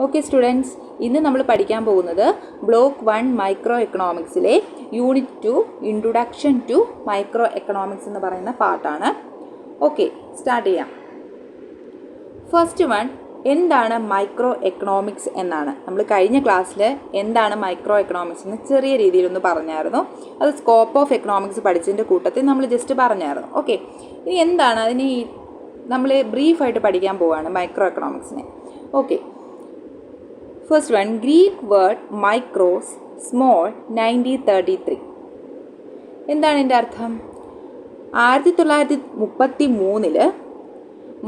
Okay students, ഇന്ന് നമ്മൾ പഠിക്കാൻ പോകുന്നത് ബ്ലോക്ക് 1 മൈക്രോ എക്കണോമിക്സിലെ unit 2 introduction to micro economics എന്ന് പറയുന്ന പാർട്ടാണ്. ഓക്കെ, സ്റ്റാർട്ട് ചെയ്യാം. ഫസ്റ്റ് വൺ, എന്താണ് മൈക്രോ എക്കണോമിക്സ് എന്നാണ്. നമ്മൾ കഴിഞ്ഞ ക്ലാസ്സിൽ എന്താണ് മൈക്രോ എക്കണോമിക്സ് എന്ന് ചെറിയ രീതിയിലൊന്ന് പറഞ്ഞായിരുന്നു. അത് സ്കോപ്പ് ഓഫ് എക്കണോമിക്സ് പഠിച്ചതിൻ്റെ കൂട്ടത്തിൽ നമ്മൾ ജസ്റ്റ് പറഞ്ഞായിരുന്നു. ഓക്കെ, ഇനി എന്താണ് അതിന് നമ്മൾ ബ്രീഫായിട്ട് പഠിക്കാൻ പോവുകയാണ് മൈക്രോ എക്കണോമിക്സിനെ. Okay, first one, Greek word micros small 1933. എന്താണ് എൻ്റെ അർത്ഥം? 1933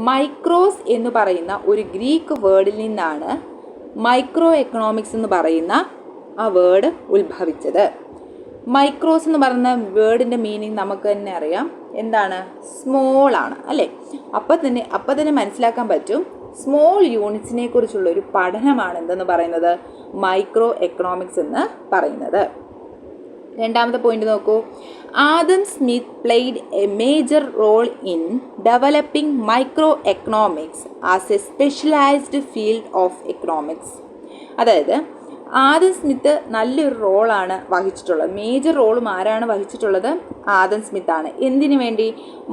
മൈക്രോസ് എന്ന് പറയുന്ന ഒരു ഗ്രീക്ക് വേർഡിൽ നിന്നാണ് മൈക്രോ എക്കണോമിക്സ് എന്ന് പറയുന്ന ആ വേർഡ് ഉത്ഭവിച്ചത്. മൈക്രോസ് എന്ന് പറയുന്ന വേർഡിൻ്റെ മീനിങ് നമുക്ക് തന്നെ അറിയാം, എന്താണ്? സ്മോൾ ആണ് അല്ലേ? അപ്പം തന്നെ മനസ്സിലാക്കാൻ പറ്റും സ്മോൾ യൂണിറ്റ്സിനെ കുറിച്ചുള്ള ഒരു പഠനമാണ് എന്തെന്ന് പറയുന്നത് മൈക്രോ എക്കണോമിക്സ് എന്ന് പറയുന്നത്. രണ്ടാമത്തെ പോയിന്റ് നോക്കൂ. Adam Smith played a major role in developing micro economics as a specialised field of economics. അതായത് ആദം സ്മിത്ത് നല്ലൊരു റോളാണ് വഹിച്ചിട്ടുള്ളത്. മേജർ റോളും ആരാണ് വഹിച്ചിട്ടുള്ളത്? ആദം സ്മിത്താണ്. എന്തിനു വേണ്ടി?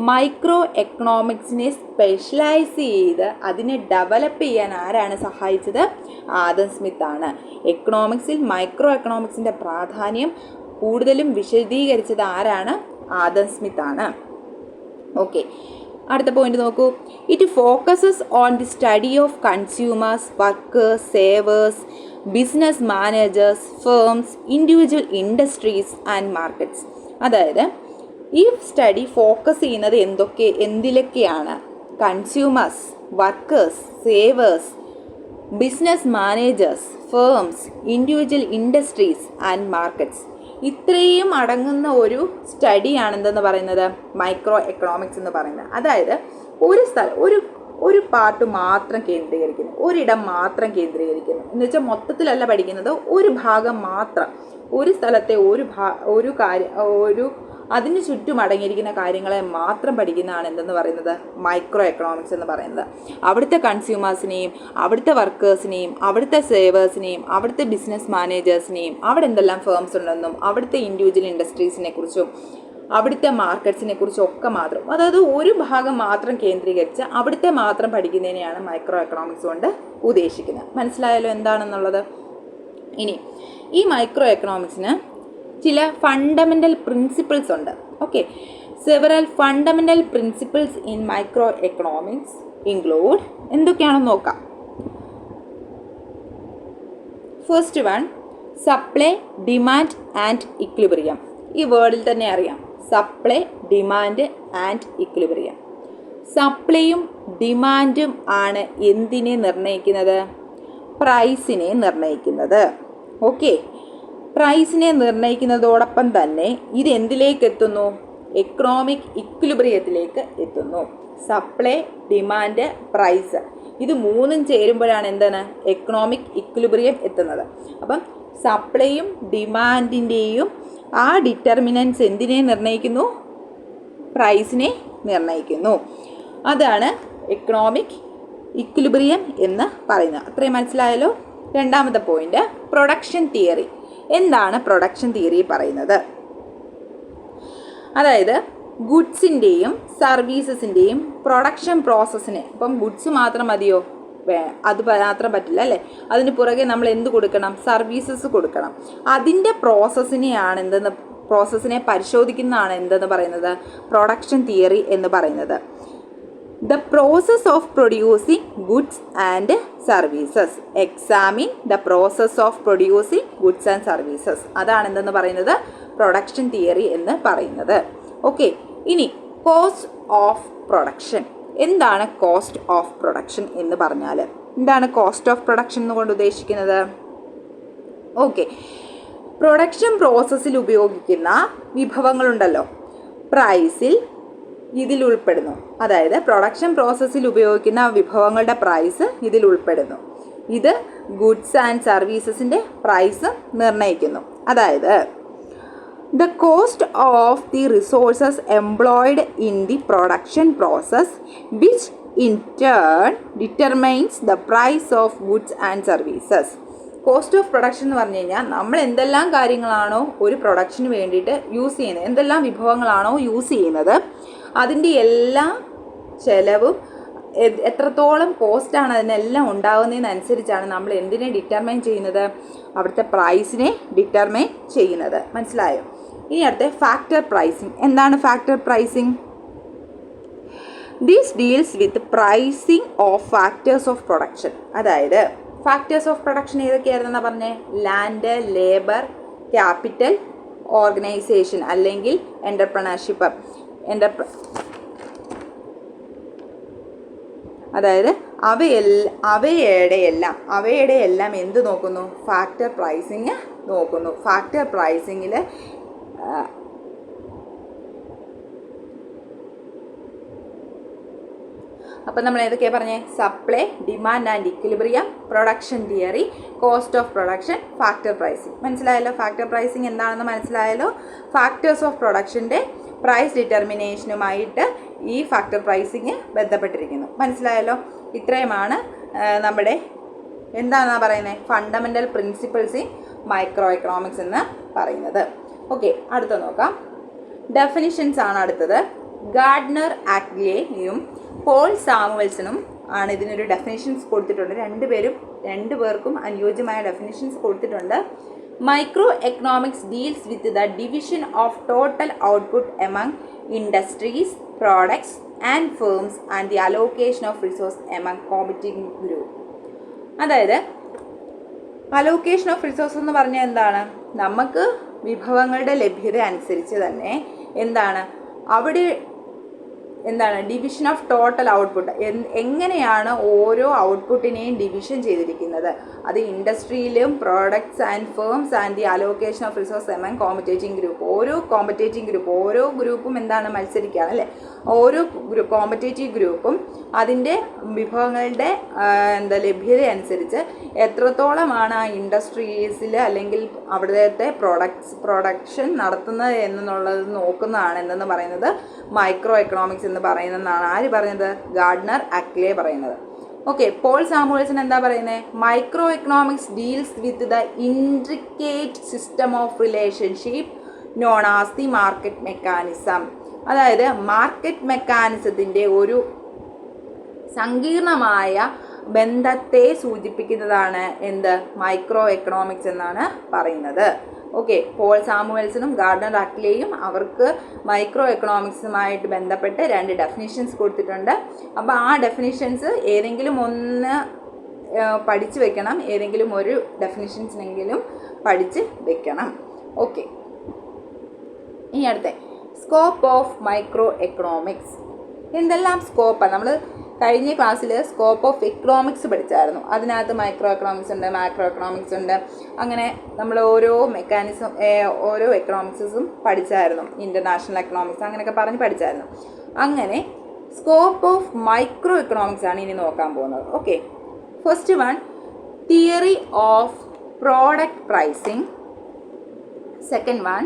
മൈക്രോ എക്കണോമിക്സിനെ സ്പെഷ്യലൈസ് ചെയ്ത് അതിനെ ഡെവലപ്പ് ചെയ്യാൻ ആരാണ് സഹായിച്ചത്? ആദം സ്മിത്താണ്. എക്കണോമിക്സിൽ മൈക്രോ എക്കണോമിക്സിൻ്റെ പ്രാധാന്യം കൂടുതലും വിശദീകരിച്ചത് ആരാണ്? ആദം സ്മിത്താണ്. ഓക്കെ, അടുത്ത പോയിന്റ് നോക്കൂ. It focuses on the study of consumers, workers, savers, business managers, firms, individual industries and markets. അതായത് ഈ സ്റ്റഡി ഫോക്കസ് ചെയ്യുന്നത് എന്തിലൊക്കെയാണ്? Consumers, workers, savers, business managers, firms, individual industries and markets. ഇത്രയും അടങ്ങുന്ന ഒരു സ്റ്റഡിയാണെന്തെന്ന് പറയുന്നത് മൈക്രോ എക്കണോമിക്സ് എന്ന് പറയുന്നത്. അതായത് ഒരു സ്ഥലം ഒരു പാർട്ട് മാത്രം കേന്ദ്രീകരിക്കുന്നു, ഒരിടം മാത്രം കേന്ദ്രീകരിക്കുന്നു എന്ന് വെച്ചാൽ മൊത്തത്തിലല്ല പഠിക്കുന്നത്, ഒരു ഭാഗം മാത്രം, ഒരു സ്ഥലത്തെ ഒരു കാര്യം അതിന് ചുറ്റും അടങ്ങിയിരിക്കുന്ന കാര്യങ്ങളെ മാത്രം പഠിക്കുന്നതാണ് എന്തെന്ന് പറയുന്നത് മൈക്രോ എക്കണോമിക്സ് എന്ന് പറയുന്നത്. അവിടുത്തെ കൺസ്യൂമേഴ്സിനെയും അവിടുത്തെ വർക്കേഴ്സിനെയും അവിടുത്തെ സേവേഴ്സിനെയും അവിടുത്തെ ബിസിനസ് മാനേജേഴ്സിനെയും അവിടെ എന്തെല്ലാം ഫേംസ് ഉണ്ടെന്നും അവിടുത്തെ ഇൻഡിവിജ്വൽ ഇൻഡസ്ട്രീസിനെ കുറിച്ചും അവിടുത്തെ മാർക്കറ്റ്സിനെ കുറിച്ചും ഒക്കെ മാത്രം, അതായത് ഒരു ഭാഗം മാത്രം കേന്ദ്രീകരിച്ച് അവിടുത്തെ മാത്രം പഠിക്കുന്നതിനെയാണ് മൈക്രോ എക്കണോമിക്സ് കൊണ്ട് ഉദ്ദേശിക്കുന്നത്. മനസ്സിലായാലോ എന്താണെന്നുള്ളത്? ഇനി ഈ മൈക്രോ എക്കണോമിക്സിന് ചില ഫണ്ടമെൻ്റൽ പ്രിൻസിപ്പിൾസ് ഉണ്ട്. Okay, several fundamental principles in micro economics include എന്തൊക്കെയാണെന്ന് നോക്കാം. First one, supply, demand and equilibrium. ഈ വേർഡിൽ തന്നെ അറിയാം, സപ്ലൈ, ഡിമാൻഡ് ആൻഡ് ഇക്വിലിബ്രിയം. സപ്ലൈയും ഡിമാൻഡും ആണ് എന്തിനെ നിർണ്ണയിക്കുന്നത്? പ്രൈസിനെ നിർണ്ണയിക്കുന്നത്. ഓക്കെ, പ്രൈസിനെ നിർണ്ണയിക്കുന്നതോടൊപ്പം തന്നെ ഇത് എന്തിലേക്ക് എത്തുന്നു? എക്കണോമിക് ഇക്വിലിബ്രിയത്തിലേക്ക് എത്തുന്നു. സപ്ലൈ, ഡിമാൻഡ്, പ്രൈസ്, ഇത് മൂന്നും ചേരുമ്പോഴാണ് എന്താണ് എക്കണോമിക് ഇക്വിലിബ്രിയം എത്തുന്നത്. അപ്പം സപ്ലൈയും ഡിമാൻഡിൻ്റെയും ആ ഡിറ്റർമിനൻസ് എന്തിനെ നിർണ്ണയിക്കുന്നു? പ്രൈസിനെ നിർണ്ണയിക്കുന്നു. അതാണ് എക്കണോമിക് ഇക്വിലിബ്രിയം എന്ന് പറയുന്നത്. അത്രയും മനസ്സിലായല്ലോ? രണ്ടാമത്തെ പോയിന്റ്, പ്രൊഡക്ഷൻ തിയറി. എന്താണ് പ്രൊഡക്ഷൻ തിയറി പറയുന്നത്? അതായത് ഗുഡ്സിൻ്റെയും സർവീസസിൻ്റെയും പ്രൊഡക്ഷൻ പ്രോസസ്സിനെ, ഇപ്പം ഗുഡ്സ് മാത്രം മതിയോ? അത് മാത്രം പറ്റില്ല അല്ലേ? അതിന് പുറകെ നമ്മൾ എന്ത് കൊടുക്കണം? സർവീസസ് കൊടുക്കണം. അതിൻ്റെ പ്രോസസ്സിനെ പരിശോധിക്കുന്നതാണ് എന്തെന്ന് പറയുന്നത് പ്രൊഡക്ഷൻ തിയറി എന്ന് പറയുന്നത്. The process of producing goods and services. Examine the process of producing goods and services. അതാണ് എന്തെന്ന് പറയുന്നത് പ്രൊഡക്ഷൻ തിയറി എന്ന് പറയുന്നത്. ഓക്കെ, ഇനി കോസ്റ്റ് ഓഫ് പ്രൊഡക്ഷൻ. എന്താണ് കോസ്റ്റ് ഓഫ് പ്രൊഡക്ഷൻ എന്ന് പറഞ്ഞാൽ? എന്താണ് കോസ്റ്റ് ഓഫ് പ്രൊഡക്ഷൻ എന്നുകൊണ്ട് ഉദ്ദേശിക്കുന്നത്? ഓക്കെ, പ്രൊഡക്ഷൻ പ്രോസസ്സിൽ ഉപയോഗിക്കുന്ന വിഭവങ്ങളുണ്ടല്ലോ, പ്രൈസിൽ ഇതിൽ ഉൾപ്പെടുന്നു. അതായത് പ്രൊഡക്ഷൻ പ്രോസസ്സിൽ ഉപയോഗിക്കുന്ന വിഭവങ്ങളുടെ പ്രൈസ് ഇതിൽ ഉൾപ്പെടുന്നു. ഇത് ഗുഡ്സ് ആൻഡ് സർവീസസിൻ്റെ പ്രൈസ് നിർണ്ണയിക്കുന്നു. അതായത് the cost of the resources employed in the production process which in turn determines the price of goods and services. Cost of production എന്ന് പറഞ്ഞു കഴിഞ്ഞാൽ നമ്മൾ എന്തെല്ലാം കാര്യങ്ങളാണോ ഒരു പ്രൊഡക്ഷന് വേണ്ടിയിട്ട് യൂസ് ചെയ്യുന്നത്, എന്തെല്ലാം വിഭവങ്ങളാണോ യൂസ് ചെയ്യുന്നത്, അതിൻ്റെ എല്ലാ ചിലവും എത്രത്തോളം കോസ്റ്റാണ് അതിനെല്ലാം ഉണ്ടാകുന്നതിനനുസരിച്ചാണ് നമ്മൾ എന്തിനെ ഡിറ്റർമൈൻ ചെയ്യുന്നത്, അവിടുത്തെ പ്രൈസിനെ ഡിറ്റർമൈൻ ചെയ്യുന്നത്. മനസ്സിലായോ? ഇനി അടുത്ത ഫാക്ടർ പ്രൈസിങ്. എന്താണ് factor pricing? This deals with pricing of factors of production. അതായത് ഫാക്ടേഴ്സ് ഓഫ് പ്രൊഡക്ഷൻ ഏതൊക്കെയായിരുന്നെന്നാണ് പറഞ്ഞേ? ലാൻഡ്, ലേബർ, ക്യാപിറ്റൽ, ഓർഗനൈസേഷൻ അല്ലെങ്കിൽ എൻ്റർപ്രണർഷിപ്പ്. അതായത് അവയുടെ എല്ലാം എന്ത് നോക്കുന്നു? ഫാക്ടർ പ്രൈസിങ് നോക്കുന്നു. ഫാക്ടർ പ്രൈസിങ്ങിൽ അപ്പം നമ്മൾ ഏതൊക്കെയാണ് പറഞ്ഞേ? Supply, demand and equilibrium, production theory, cost of production, factor pricing. മനസ്സിലായല്ലോ? ഫാക്ടർ പ്രൈസിങ് എന്താണെന്ന് മനസ്സിലായല്ലോ? ഫാക്ടേഴ്സ് ഓഫ് പ്രൊഡക്ഷൻ്റെ പ്രൈസ് ഡിറ്റർമിനേഷനുമായിട്ട് ഈ ഫാക്ടർ പ്രൈസിങ് ബന്ധപ്പെട്ടിരിക്കുന്നു. മനസ്സിലായല്ലോ? ഇത്രയുമാണ് നമ്മുടെ എന്താണെന്നാണ് പറയുന്നത്? Fundamental principles in micro economics എന്ന് പറയുന്നത്. ഓക്കെ, അടുത്ത നോക്കാം. ഡെഫിനിഷൻസ് ആണ് അടുത്തത്. ഗാർഡ്നർ ആക്ലിയും പോൾ സാമുവൽസണും ആണ് ഇതിനൊരു ഡെഫിനിഷൻസ് കൊടുത്തിട്ടുണ്ട്. രണ്ടുപേർക്കും അനുയോജ്യമായ ഡെഫിനിഷൻസ് കൊടുത്തിട്ടുണ്ട്. Micro economics deals with the division of total output among industries, products and firms and the allocation of resource among competing group. അതായത് അലോക്കേഷൻ ഓഫ് റിസോഴ്സ് എന്ന് പറഞ്ഞാൽ എന്താണ്? നമുക്ക് വിഭവങ്ങളുടെ ലഭ്യത അനുസരിച്ച് തന്നെ ഡിവിഷൻ ഓഫ് ടോട്ടൽ ഔട്ട്പുട്ട് എങ്ങനെയാണ് ഓരോ ഔട്ട്പുട്ടിനെയും ഡിവിഷൻ ചെയ്തിരിക്കുന്നത്. അത് ഇൻഡസ്ട്രിയിലും products and firms and the allocation of resource among competing group. ഓരോ ഗ്രൂപ്പും മത്സരിക്കുകയാണ് അല്ലേ? ഓരോ കോമ്പറ്റേറ്റീവ് ഗ്രൂപ്പും അതിൻ്റെ വിഭവങ്ങളുടെ ലഭ്യത അനുസരിച്ച് എത്രത്തോളമാണ് ആ ഇൻഡസ്ട്രീസിൽ അല്ലെങ്കിൽ അവിടുത്തെ പ്രൊഡക്ഷൻ നടത്തുന്നത് എന്നുള്ളത് നോക്കുന്നതാണ് എന്തെന്ന് പറയുന്നത് മൈക്രോ എക്കണോമിക്സ് എന്ന് പറയുന്നതാണ്. ആര് പറയുന്നത്? ഗാർഡ്നർ ആക്ലെ പറയുന്നത്. ഓക്കെ, പോൾ സാമുവൽസൺ എന്താ പറയുന്നത്? Micro economics deals with the intricate system of relationship known as the market mechanism. അതായത് മാർക്കറ്റ് മെക്കാനിസത്തിൻ്റെ ഒരു സങ്കീർണമായ ബന്ധത്തെ സൂചിപ്പിക്കുന്നതാണ് എന്ത്? മൈക്രോ എക്കണോമിക്സ് എന്നാണ് പറയുന്നത്. ഓക്കെ, പോൾ സാമുവൽസണും ഗാർഡനർ ആക്ലെയും അവർക്ക് മൈക്രോ എക്കണോമിക്സുമായിട്ട് ബന്ധപ്പെട്ട് 2 ഡെഫിനിഷൻസ് കൊടുത്തിട്ടുണ്ട്. അപ്പോൾ ആ ഡെഫിനിഷൻസ് ഏതെങ്കിലും ഒന്ന് പഠിച്ചു വെക്കണം, ഏതെങ്കിലും ഒരു ഡെഫിനിഷൻസിനെങ്കിലും പഠിച്ച് വെക്കണം. ഓക്കെ, ഇനി അടുത്ത സ്കോപ്പ് ഓഫ് മൈക്രോ എക്കണോമിക്സ്. എന്തെല്ലാം സ്കോപ്പാണ്? നമ്മൾ കഴിഞ്ഞ ക്ലാസ്സിൽ സ്കോപ്പ് ഓഫ് എക്കണോമിക്സ് പഠിച്ചായിരുന്നു. അതിനകത്ത് മൈക്രോ എക്കണോമിക്സ് ഉണ്ട്, മാക്രോ എക്കണോമിക്സ് ഉണ്ട്. അങ്ങനെ നമ്മൾ ഓരോ എക്കണോമിക്സും പഠിച്ചായിരുന്നു. ഇൻ്റർനാഷണൽ എക്കണോമിക്സ് അങ്ങനെയൊക്കെ പറഞ്ഞ് പഠിച്ചായിരുന്നു. അങ്ങനെ സ്കോപ്പ് ഓഫ് മൈക്രോ എക്കണോമിക്സ് ആണ് ഇനി നോക്കാൻ പോകുന്നത്. Okay, first one theory of product pricing. Second one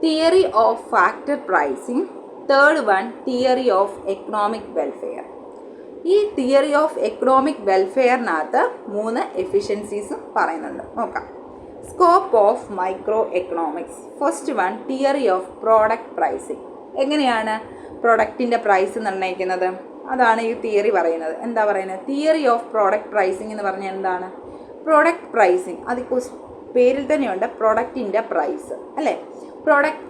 theory of factor pricing. Third one theory of economic welfare. ഈ തിയറി ഓഫ് എക്കണോമിക് വെൽഫെയറിനകത്ത് 3 എഫിഷ്യൻസീസും പറയുന്നുണ്ട്. നോക്കാം. Scope of micro economics. First one theory of product pricing. എങ്ങനെയാണ് പ്രൊഡക്റ്റിൻ്റെ price നിർണ്ണയിക്കുന്നത്? അതാണ് ഈ theory പറയുന്നത്. എന്താ പറയുന്നത്? തിയറി ഓഫ് പ്രോഡക്റ്റ് പ്രൈസിങ് എന്ന് പറഞ്ഞാൽ എന്താണ്? പ്രൊഡക്റ്റ് പ്രൈസിങ് അത് പേരിൽ തന്നെയുണ്ട്, പ്രൊഡക്റ്റിൻ്റെ പ്രൈസ് അല്ലേ?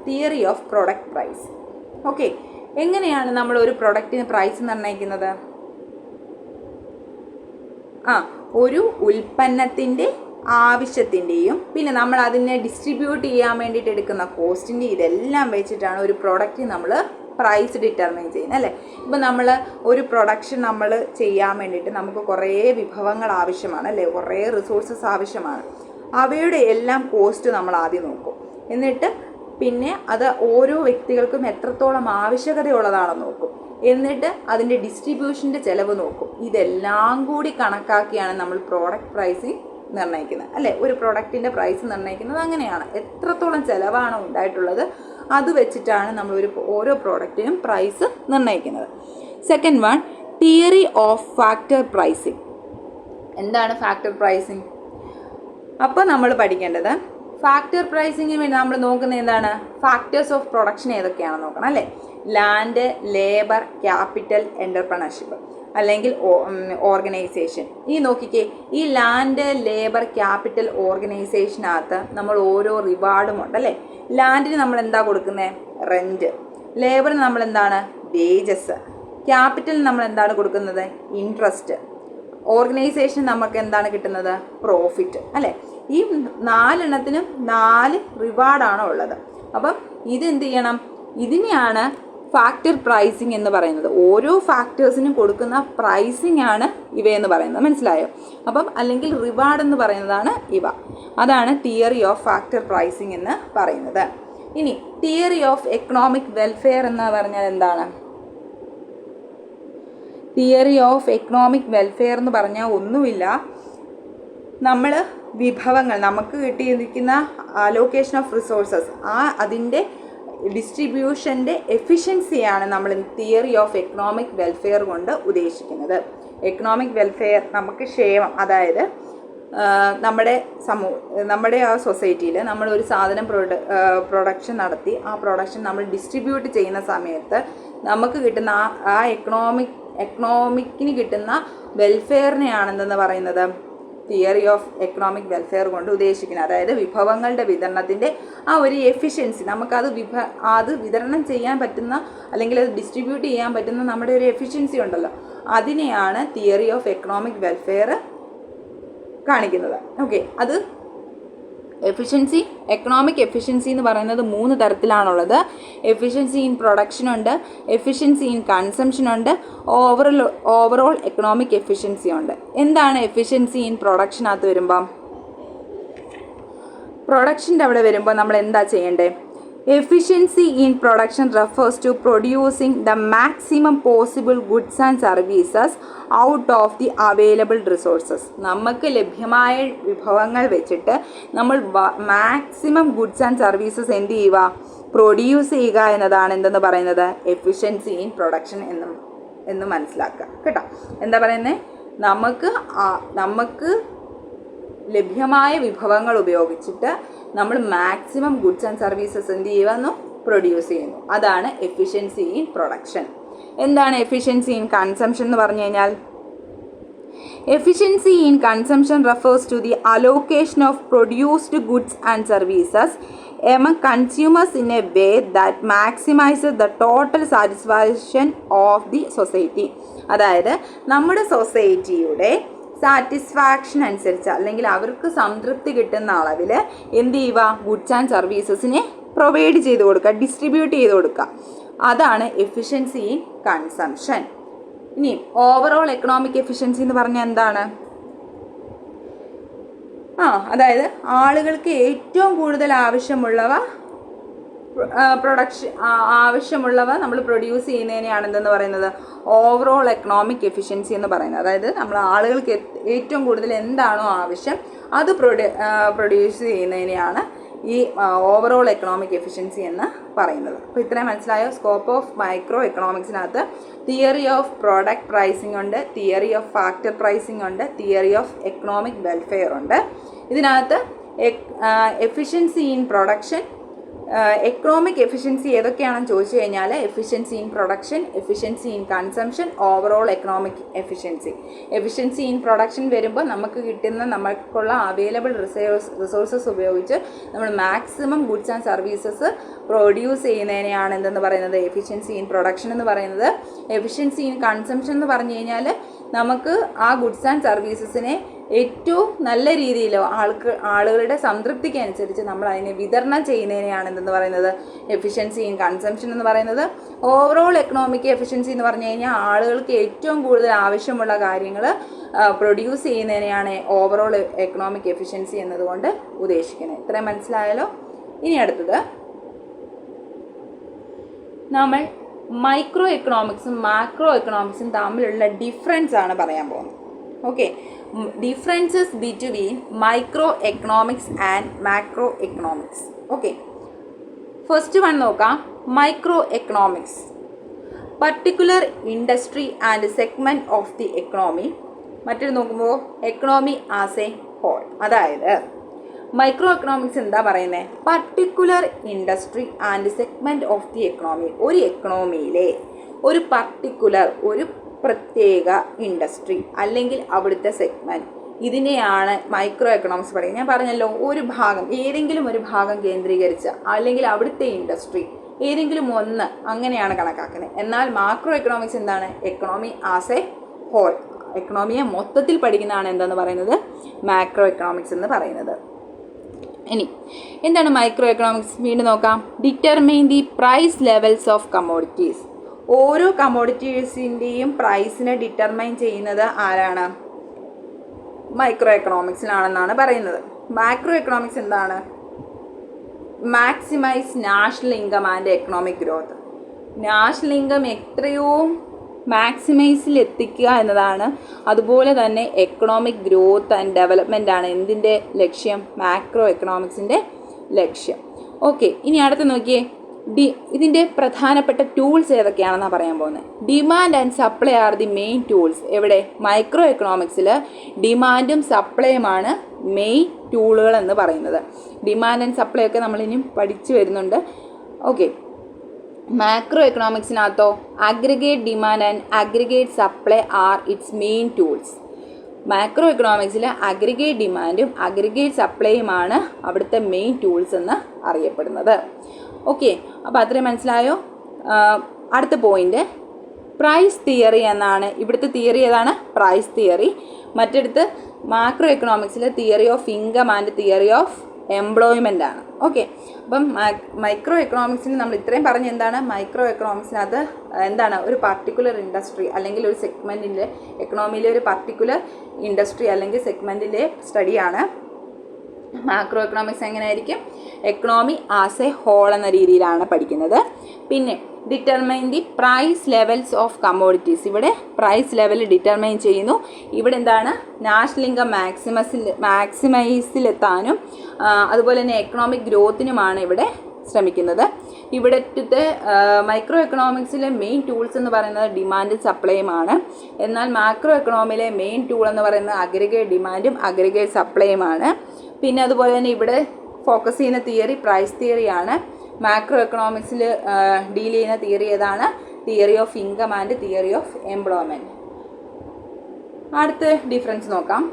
Theory of product price. Okay, എങ്ങനെയാണ് നമ്മൾ ഒരു പ്രൊഡക്റ്റിന് പ്രൈസ് നിർണ്ണയിക്കുന്നത്? ഒരു ഉൽപ്പന്നത്തിൻ്റെ ആവശ്യത്തിൻ്റെയും പിന്നെ നമ്മൾ അതിനെ ഡിസ്ട്രിബ്യൂട്ട് ചെയ്യാൻ വേണ്ടിയിട്ട് എടുക്കുന്ന കോസ്റ്റിൻ്റെ ഇതെല്ലാം വെച്ചിട്ടാണ് ഒരു പ്രൊഡക്റ്റ് നമ്മൾ പ്രൈസ് ഡിറ്റർമൈൻ ചെയ്യുന്നത് അല്ലേ? ഇപ്പം നമ്മൾ ഒരു പ്രൊഡക്ഷൻ നമ്മൾ ചെയ്യാൻ വേണ്ടിയിട്ട് നമുക്ക് കുറേ വിഭവങ്ങൾ ആവശ്യമാണ് അല്ലേ? കുറേ റിസോഴ്സസ് ആവശ്യമാണ്. അവയുടെ എല്ലാം കോസ്റ്റ് നമ്മൾ ആദ്യം നോക്കും. എന്നിട്ട് പിന്നെ അത് ഓരോ വ്യക്തികൾക്കും എത്രത്തോളം ആവശ്യകതയുള്ളതാണെന്ന് നോക്കും. എന്നിട്ട് അതിൻ്റെ ഡിസ്ട്രിബ്യൂഷൻ്റെ ചിലവ് നോക്കും. ഇതെല്ലാം കൂടി കണക്കാക്കിയാണ് നമ്മൾ പ്രോഡക്റ്റ് പ്രൈസിങ് നിർണ്ണയിക്കുന്നത് അല്ലേ? ഒരു പ്രൊഡക്റ്റിൻ്റെ പ്രൈസ് നിർണ്ണയിക്കുന്നത് അങ്ങനെയാണ്. എത്രത്തോളം ചിലവാണ് ഉണ്ടായിട്ടുള്ളത് അത് വെച്ചിട്ടാണ് നമ്മൾ ഓരോ പ്രോഡക്റ്റിനും പ്രൈസ് നിർണ്ണയിക്കുന്നത്. Second one theory of factor pricing. എന്താണ് ഫാക്ടർ പ്രൈസിങ്? അപ്പോൾ നമ്മൾ പഠിക്കേണ്ടത് ഫാക്ടർ പ്രൈസിങ്ങിന് വേണ്ടി നമ്മൾ നോക്കുന്നത് എന്താണ്? ഫാക്ടേഴ്സ് ഓഫ് പ്രൊഡക്ഷൻ ഏതൊക്കെയാണെന്ന് നോക്കണം അല്ലേ. ലാൻഡ്, ലേബർ, ക്യാപിറ്റൽ, എൻ്റർപ്രണർഷിപ്പ് അല്ലെങ്കിൽ ഓർഗനൈസേഷൻ. ഈ നോക്കിക്കേ, ഈ ലാൻഡ്, ലേബർ, ക്യാപിറ്റൽ, ഓർഗനൈസേഷനകത്ത് നമ്മൾ ഓരോ റിവാർഡും ഉണ്ട് അല്ലേ. ലാൻഡിന് നമ്മൾ എന്താ കൊടുക്കുന്നത്? റെൻറ്റ്. ലേബറിന് നമ്മൾ എന്താണ്? വേജസ്. ക്യാപിറ്റലിന് നമ്മൾ എന്താണ് കൊടുക്കുന്നത്? ഇൻട്രസ്റ്റ്. ഓർഗനൈസേഷൻ നമുക്ക് എന്താണ് കിട്ടുന്നത്? പ്രോഫിറ്റ് അല്ലേ. ഈ 4 എണ്ണത്തിനും 4 റിവാർഡാണ് ഉള്ളത്. അപ്പം ഇതെന്ത് ചെയ്യണം? ഇതിനെയാണ് ഫാക്ടർ പ്രൈസിങ് എന്ന് പറയുന്നത്. ഓരോ ഫാക്ടേഴ്സിനും കൊടുക്കുന്ന പ്രൈസിങ് ആണ് ഇവയെന്ന് പറയുന്നത്. മനസ്സിലായോ? അപ്പം അല്ലെങ്കിൽ റിവാർഡ് എന്ന് പറയുന്നതാണ് ഇവ. അതാണ് തിയറി ഓഫ് ഫാക്ടർ പ്രൈസിങ് എന്ന് പറയുന്നത്. ഇനി തിയറി ഓഫ് എക്കണോമിക് വെൽഫെയർ എന്ന് പറഞ്ഞാൽ എന്താണ്? തിയറി ഓഫ് എക്കണോമിക് വെൽഫെയർ എന്ന് പറഞ്ഞാൽ ഒന്നുമില്ല, നമ്മൾ വിഭവങ്ങൾ നമുക്ക് കിട്ടിയിരിക്കുന്ന അലോക്കേഷൻ ഓഫ് റിസോഴ്സസ് അതിൻ്റെ ഡിസ്ട്രിബ്യൂഷൻ്റെ എഫിഷ്യൻസിയാണ് നമ്മൾ തിയറി ഓഫ് എക്കണോമിക് വെൽഫെയർ കൊണ്ട് ഉദ്ദേശിക്കുന്നത്. എക്കണോമിക് വെൽഫെയർ നമുക്ക് ക്ഷേമം, അതായത് നമ്മുടെ ആ സൊസൈറ്റിയിൽ നമ്മളൊരു സാധനം പ്രൊഡക്ഷൻ നടത്തി ആ പ്രൊഡക്ഷൻ നമ്മൾ ഡിസ്ട്രിബ്യൂട്ട് ചെയ്യുന്ന സമയത്ത് നമുക്ക് കിട്ടുന്ന ആ എക്കണോമിക്കിന് കിട്ടുന്ന വെൽഫെയറിനെയാണെന്ന് പറയുന്നത് തിയറി ഓഫ് എക്കണോമിക് വെൽഫെയർ കൊണ്ട് ഉദ്ദേശിക്കുന്നത്. അതായത് വിഭവങ്ങളുടെ വിതരണത്തിൻ്റെ ആ ഒരു എഫിഷ്യൻസി, നമുക്കത് അത് വിതരണം ചെയ്യാൻ പറ്റുന്ന അല്ലെങ്കിൽ അത് ഡിസ്ട്രിബ്യൂട്ട് ചെയ്യാൻ പറ്റുന്ന നമ്മുടെ ഒരു എഫിഷ്യൻസി ഉണ്ടല്ലോ, അതിനെയാണ് തിയറി ഓഫ് എക്കണോമിക് വെൽഫെയർ കാണിക്കുന്നത്. ഓക്കെ, അത് എഫിഷ്യൻസി, എക്കണോമിക് എഫിഷ്യൻസി എന്ന് പറയുന്നത് 3 തരത്തിലാണുള്ളത്. എഫിഷ്യൻസി ഇൻ പ്രൊഡക്ഷൻ ഉണ്ട്, എഫിഷ്യൻസി ഇൻ കൺസംഷൻ ഉണ്ട്, ഓവറോൾ എക്കണോമിക് എഫിഷ്യൻസി ഉണ്ട്. എന്താണ് എഫിഷ്യൻസി ഇൻ പ്രൊഡക്ഷനകത്ത് വരുമ്പം? പ്രൊഡക്ഷൻ്റെ അവിടെ വരുമ്പോൾ നമ്മൾ എന്താ ചെയ്യേണ്ടത്? Efficiency in production refers to producing the maximum possible goods and services out of the available resources. നമുക്ക് ലഭ്യമായ വിഭവങ്ങൾ വെച്ചിട്ട് നമ്മൾ മാക്സിമം ഗുഡ്സ് ആൻഡ് സർവീസസ് എന്ത് ചെയ്യുക? പ്രൊഡ്യൂസ് ചെയ്യുക എന്നതാണ് എന്തെന്ന് പറയുന്നത്? എഫിഷ്യൻസി ഇൻ പ്രൊഡക്ഷൻ എന്ന് മനസ്സിലാക്കുക കേട്ടോ. എന്താ പറയുന്നത്? നമുക്ക് ലഭ്യമായ വിഭവങ്ങൾ ഉപയോഗിച്ചിട്ട് നമ്മൾ മാക്സിമം ഗുഡ്സ് ആൻഡ് സർവീസസ് എന്ത് ചെയ്യുന്നു? പ്രൊഡ്യൂസ് ചെയ്യുന്നു. അതാണ് എഫിഷ്യൻസി ഇൻ പ്രൊഡക്ഷൻ. എന്താണ് എഫിഷ്യൻസി ഇൻ കൺസംഷൻ എന്ന് പറഞ്ഞു കഴിഞ്ഞാൽ? Efficiency in consumption refers to the allocation of produced goods and services among consumers in a way that maximizes the total satisfaction of the society. അതായത് നമ്മുടെ സൊസൈറ്റിയുടെ satisfaction അനുസരിച്ച് അല്ലെങ്കിൽ അവർക്ക് സംതൃപ്തി കിട്ടുന്ന അളവിൽ എന്ത് ചെയ്യുക? ഗുഡ്സ് ആൻഡ് സർവീസസിനെ പ്രൊവൈഡ് ചെയ്ത് കൊടുക്കുക, ഡിസ്ട്രിബ്യൂട്ട് ചെയ്ത് കൊടുക്കുക. അതാണ് എഫിഷ്യൻസി ഇൻ കൺസംഷൻ. ഇനി ഓവറോൾ എക്കണോമിക് എഫിഷ്യൻസി എന്ന് പറഞ്ഞാൽ എന്താണ്? അതായത് ആളുകൾക്ക് ഏറ്റവും കൂടുതൽ ആവശ്യമുള്ളവ നമ്മൾ പ്രൊഡ്യൂസ് ചെയ്യുന്നതിനെയാണ് എന്തെന്ന് പറയുന്നത്? ഓവറോൾ എക്കണോമിക് എഫിഷ്യൻസി എന്ന് പറയുന്നത്. അതായത് നമ്മൾ ആളുകൾക്ക് ഏറ്റവും കൂടുതൽ എന്താണോ ആവശ്യം അത് പ്രൊഡ്യൂസ് ചെയ്യുന്നതിനെയാണ് ഈ ഓവറോൾ എക്കണോമിക് എഫിഷ്യൻസി എന്ന് പറയുന്നത്. അപ്പോൾ ഇത്രയും മനസ്സിലായോ? സ്കോപ്പ് ഓഫ് മൈക്രോ എക്കണോമിക്സിനകത്ത് തിയറി ഓഫ് പ്രോഡക്റ്റ് പ്രൈസിംഗ് ഉണ്ട്, തിയറി ഓഫ് ഫാക്ടർ പ്രൈസിംഗ് ഉണ്ട്, തിയറി ഓഫ് എക്കണോമിക് വെൽഫെയർ ഉണ്ട്. ഇതിനകത്ത് efficiency in production, economic efficiency ഏതൊക്കെയാണെന്ന് ചോദിച്ചു കഴിഞ്ഞാൽ efficiency in production, efficiency in consumption, overall economic efficiency. Efficiency in production വരുമ്പോൾ നമുക്ക് കിട്ടുന്ന നമുക്കുള്ള അവൈലബിൾ റിസോഴ്സസ് ഉപയോഗിച്ച് നമ്മൾ maximum goods and services produce ചെയ്യുന്നതിനെയാണ് എന്തെന്ന് പറയുന്നത്? എഫിഷ്യൻസി ഇൻ പ്രൊഡക്ഷൻ എന്ന് പറയുന്നത്. എഫിഷ്യൻസി ഇൻ കൺസംഷൻ എന്ന് പറഞ്ഞു കഴിഞ്ഞാൽ നമുക്ക് ആ ഗുഡ്സ് ആൻഡ് സർവീസസിനെ ഏറ്റവും നല്ല രീതിയിൽ ആളുകളുടെ സംതൃപ്തിക്ക് അനുസരിച്ച് നമ്മൾ അതിനെ വിതരണം ചെയ്യുന്നതിനെയാണ് എന്തെന്ന് പറയുന്നത്? എഫിഷ്യൻസി ഇൻ കൺസംഷൻ എന്ന് പറയുന്നത്. ഓവറോൾ എക്കണോമിക് എഫിഷ്യൻസി എന്ന് പറഞ്ഞു കഴിഞ്ഞാൽ ആളുകൾക്ക് ഏറ്റവും കൂടുതൽ ആവശ്യമുള്ള കാര്യങ്ങൾ പ്രൊഡ്യൂസ് ചെയ്യുന്നതിനെയാണ് ഓവറോൾ എക്കണോമിക് എഫിഷ്യൻസി എന്നതുകൊണ്ട് ഉദ്ദേശിക്കുന്നത്. ഇത്രയും മനസ്സിലായാലോ? ഇനി അടുത്തത് നമ്മൾ മൈക്രോ എക്കണോമിക്സും മാക്രോ എക്കണോമിക്സും തമ്മിലുള്ള ഡിഫറൻസ് ആണ് പറയാൻ പോകുന്നത്. Okay, differences between micro economics and macro economics. Okay, first one നോക്കാം. Micro economics. Particular industry and segment of the economy. മറ്റൊരു നോക്കുമ്പോൾ എക്കണോമി ആസ് എ ഹോൾ. അതായത് മൈക്രോ എക്കണോമിക്സ് എന്താ പറയുന്നത്? Particular industry and segment of the economy. ഒരു എക്കണോമിയിലെ ഒരു particular, ഒരു പ്രത്യേക ഇൻഡസ്ട്രി അല്ലെങ്കിൽ അവിടുത്തെ സെഗ്മെൻറ്റ്, ഇതിനെയാണ് മൈക്രോ എക്കണോമിക്സ് പറയുന്നത്. ഞാൻ പറഞ്ഞല്ലോ, ഒരു ഭാഗം, ഏതെങ്കിലും ഒരു ഭാഗം കേന്ദ്രീകരിച്ച് അല്ലെങ്കിൽ അവിടുത്തെ ഇൻഡസ്ട്രി ഏതെങ്കിലും ഒന്ന്, അങ്ങനെയാണ് കണക്കാക്കുന്നത്. എന്നാൽ മാക്രോ എക്കണോമിക്സ് എന്താണ്? എക്കണോമി ആസ് എ ഹോൾ, എക്കണോമിയെ മൊത്തത്തിൽ പഠിക്കുന്നതാണ് എന്തെന്ന് പറയുന്നത്? മാക്രോ എക്കണോമിക്സ് എന്ന് പറയുന്നത്. ഇനി എന്താണ് മൈക്രോ എക്കണോമിക്സ്? വീണ്ടും നോക്കാം. Determine the price levels of commodities. ഓരോ കമ്മോഡിറ്റീസിൻ്റെയും പ്രൈസിനെ ഡിറ്റർമൈൻ ചെയ്യുന്നത് ആരാണ്? മൈക്രോ എക്കണോമിക്സിലാണെന്നാണ് പറയുന്നത്. മാക്രോ എക്കണോമിക്സ് എന്താണ്? Maximise national income and economic growth. National income എത്രയോ മാക്സിമൈസിൽ എത്തിക്കുക എന്നതാണ്. അതുപോലെ തന്നെ എക്കണോമിക് ഗ്രോത്ത് ആൻഡ് ഡെവലപ്മെൻ്റ് ആണ് എന്തിൻ്റെ ലക്ഷ്യം? മാക്രോ എക്കണോമിക്സിൻ്റെ ലക്ഷ്യം. ഓക്കെ, ഇനി അടുത്ത് നോക്കിയേ. ഇതിൻ്റെ പ്രധാനപ്പെട്ട ടൂൾസ് ഏതൊക്കെയാണെന്നാണ് പറയാൻ പോകുന്നത്. Demand and supply are the main tools. എവിടെ? മൈക്രോ എക്കണോമിക്സിൽ ഡിമാൻഡും സപ്ലൈയുമാണ് മെയിൻ ടൂളുകൾ എന്ന് പറയുന്നത്. ഡിമാൻഡ് ആൻഡ് സപ്ലൈ ഒക്കെ നമ്മളിനിയും പഠിച്ചു വരുന്നുണ്ട്. ഓക്കെ, മാക്രോ എക്കണോമിക്സിനകത്തോ aggregate demand and aggregate supply are its main tools. Macro എക്കണോമിക്സിൽ അഗ്രിഗേറ്റ് ഡിമാൻഡും അഗ്രിഗേറ്റ് സപ്ലൈയുമാണ് അവിടുത്തെ മെയിൻ ടൂൾസ് എന്ന് അറിയപ്പെടുന്നത്. ഓക്കെ, അപ്പോൾ അത്രയും മനസ്സിലായോ? അടുത്ത പോയിൻ്റ് പ്രൈസ് തിയറി എന്നാണ്. ഇവിടുത്തെ തിയറി ഏതാണ്? Price theory. മറ്റടുത്ത് മാക്രോ എക്കണോമിക്സിൽ theory of income and theory of employment ആണ്. ഓക്കെ, അപ്പം മൈക്രോ എക്കണോമിക്സിന് നമ്മൾ ഇത്രയും പറഞ്ഞ എന്താണ്? മൈക്രോ എക്കണോമിക്സിനകത്ത് എന്താണ്? ഒരു പർട്ടിക്കുലർ ഇൻഡസ്ട്രി അല്ലെങ്കിൽ ഒരു സെഗ്മെൻറ്റിൻ്റെ, എക്കണോമിയിലെ ഒരു പർട്ടിക്കുലർ ഇൻഡസ്ട്രി അല്ലെങ്കിൽ സെഗ്മെൻറ്റിൻ്റെ സ്റ്റഡിയാണ് മാക്രോ എക്കണോമിക്സ്. എങ്ങനെയായിരിക്കും? എക്കണോമി ആസ് എ ഹോൾ എന്ന രീതിയിലാണ് പഠിക്കുന്നത്. പിന്നെ determine the price levels of commodities. ഇവിടെ പ്രൈസ് ലെവൽ ഡിറ്റർമൈൻ ചെയ്യുന്നു. ഇവിടെ എന്താണ്? നാഷണൽ ഇൻകം മാക്സിമൈസിലെത്താനും അതുപോലെ തന്നെ എക്കണോമിക് ഗ്രോത്തിനുമാണ് ഇവിടെ ശ്രമിക്കുന്നത്. ഇവിടുത്തെ മൈക്രോ എക്കണോമിക്സിലെ മെയിൻ ടൂൾസ് എന്ന് പറയുന്നത് ഡിമാൻഡും സപ്ലൈയുമാണ്. എന്നാൽ മാക്രോ എക്കണോമിയിലെ മെയിൻ ടൂൾ എന്ന് പറയുന്നത് അഗ്രിഗേറ്റ് ഡിമാൻഡും അഗ്രിഗേറ്റ് സപ്ലൈയുമാണ്. പിന്നെ അതുപോലെ തന്നെ ഇവിടെ ഫോക്കസ് ചെയ്യുന്ന തിയറി പ്രൈസ് തിയറിയാണ്. മാക്രോ എക്കണോമിക്സിൽ ഡീൽ ചെയ്യുന്ന തിയറി ഏതാണ്? Theory of income and theory of employment. അടുത്ത ഡിഫറൻസ് നോക്കാം.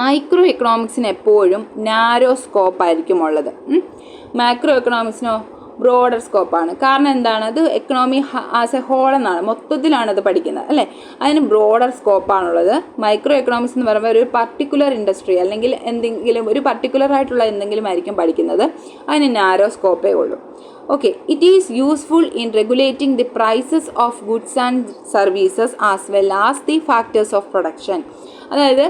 മൈക്രോ എക്കണോമിക്സിന് എപ്പോഴും നാരോ സ്കോപ്പായിരിക്കും ഉള്ളത്. മാക്രോ എക്കണോമിക്സിനോ ബ്രോഡർ സ്കോപ്പാണ്. കാരണം എന്താണ്? അത് എക്കണോമി ആസ് എ ഹോൾ എന്നാണ്, മൊത്തത്തിലാണ് അത് പഠിക്കുന്നത് അല്ലേ. അതിന് ബ്രോഡർ സ്കോപ്പാണുള്ളത്. മൈക്രോ എക്കണോമിക്സ് എന്ന് പറയുമ്പോൾ ഒരു പർട്ടിക്കുലർ ഇൻഡസ്ട്രി അല്ലെങ്കിൽ എന്തെങ്കിലും ഒരു പർട്ടിക്കുലർ ആയിട്ടുള്ള എന്തെങ്കിലും ആയിരിക്കും പഠിക്കുന്നത്. അതിന് നാരോ സ്കോപ്പേ ഉള്ളൂ. Okay, it is useful in regulating the prices of goods and services as well as the factors of production. അതായത്